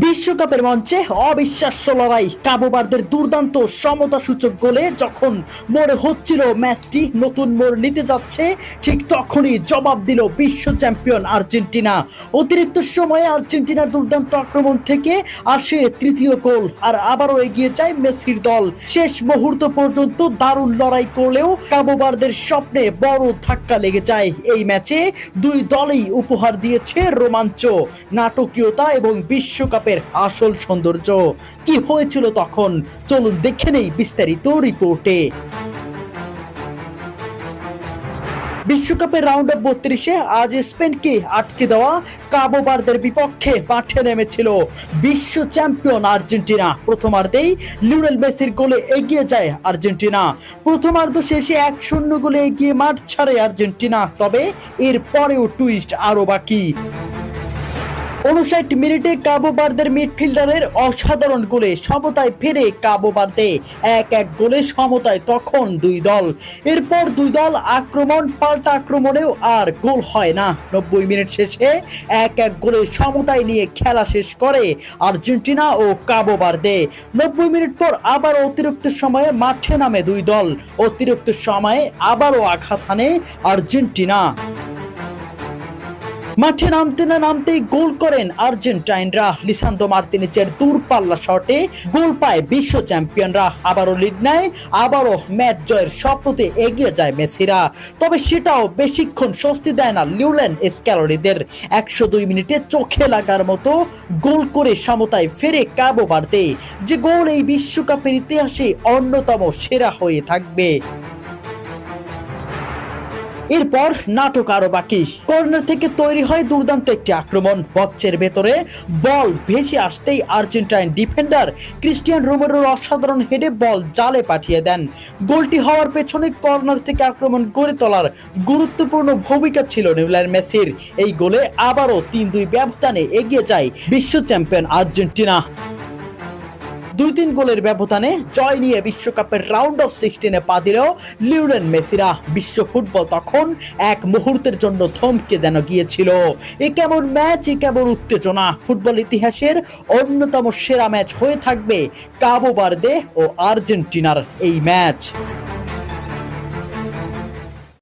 বিশ্বকাপের মঞ্চে অবিশ্বাস্য লড়াই, কাবো বার্দের দুর্দান্ত সমতাসূচক গোলে যখন মনে হচ্ছিল ম্যাচটি নতুন মোড় নিতে যাচ্ছে, ঠিক তখনই জবাব দিল বিশ্ব চ্যাম্পিয়ন আর্জেন্টিনা। অতিরিক্ত সময়ে আর্জেন্টিনার দুর্দান্ত আক্রমণ থেকে আসে তৃতীয় গোল, আর আবারও এগিয়ে যায় মেসির দল। শেষ মুহূর্ত পর্যন্ত দারুণ লড়াই করলেও কাবো বার্দের স্বপ্নে বড় ধাক্কা লেগে যায়। এই ম্যাচে দুই দলই উপহার দিয়েছে রোমাঞ্চ, নাটকীয়তা এবং বিশ্বকাপের আসল সৌন্দর্য। কি হয়েছিল তখন, চলুন দেখে নেই বিস্তারিত রিপোর্টে। বিশ্বকাপের রাউন্ড অফ 32-এ আজ স্পেনকে আটকে দেওয়া কাবো বার্দের বিপক্ষে মাঠে নেমেছিল বিশ্ব চ্যাম্পিয়ন আর্জেন্টিনা। প্রথমার্ধেই লিওনেল মেসির গোলে এগিয়ে যায় আর্জেন্টিনা। প্রথমার্ধ শেষে 1-0 গোলে এগিয়ে মাঠ ছাড়ে আর্জেন্টিনা, তবে এর পরেও টুইস্ট আরো বাকি। 59 মিনিটে কাবো বার্দের মিডফিল্ডারের অসাধারণ গোলে সমতায় ফেরে কাবো বার্দে। 1-1 গোলে সমতায় তখন দুই দল। এরপর দুই দল আক্রমণ পাল্টা আক্রমণেও আর গোল হয় না। 90 মিনিট শেষে 1-1 গোলে সমতায় নিয়ে খেলা শেষ করে আর্জেন্টিনা ও কাবো বার্দে। 90 মিনিট পর আবারও অতিরিক্ত সময়ে মাঠে নামে দুই দল। অতিরিক্ত সময়ে আবারও আঘাত হানে আর্জেন্টিনা। মাঠে নামতে না নামতেই গোল করেন আর্জেন্টাইনরা। লিসান্দ্রো মার্তিনেজের দূরপাল্লা শটে গোল পায় বিশ্ব চ্যাম্পিয়নরা। আবারও লিড নেয়, আবারও ম্যাচ জয়ের স্বপ্নতে এগিয়ে যায় মেসিরা। তবে সেটাও বেশিক্ষণ স্বস্তি দেয় না লিওনেল স্ক্যালোনিদের। 102 মিনিটে চোখে লাগার মতো গোল করে সমতায় ফেরে কাবো বার্দে, যে গোল এই বিশ্বকাপের ইতিহাসে অন্যতম সেরা হয়ে থাকবে। এরপর নাটক আরো বাকি। কর্নার থেকে তৈরি হয় দুর্দান্ত একটি আক্রমণ। বক্সের ভেতরে বল ভেসে আসতেই আর্জেন্টাইন ডিফেন্ডার ক্রিস্টিয়ান রোমেরোর অসাধারণ হেডে বল জালে পাঠিয়ে দেন। গোলটি হওয়ার পেছনে কর্নার থেকে আক্রমণ গড়ে তোলার গুরুত্বপূর্ণ ভূমিকা ছিল লিওনেল মেসির। এই গোলে আবারও 3-2 ব্যবধানে এগিয়ে যায় বিশ্ব চ্যাম্পিয়ন আর্জেন্টিনা। 2-3 গোলের ব্যবধানে জয় নিয়ে বিশ্বকাপের রাউন্ড অফ 16-এ পা দিলেও লিওনেল মেসিরা। বিশ্ব ফুটবল তখন এক মুহূর্তের জন্য থমকে যেন গিয়েছিল। এ কেমন ম্যাচ, এ কেমন উত্তেজনা! ফুটবল ইতিহাসের অন্যতম সেরা ম্যাচ হয়ে থাকবে কাবো বার্দে ও আর্জেন্টিনার এই ম্যাচ।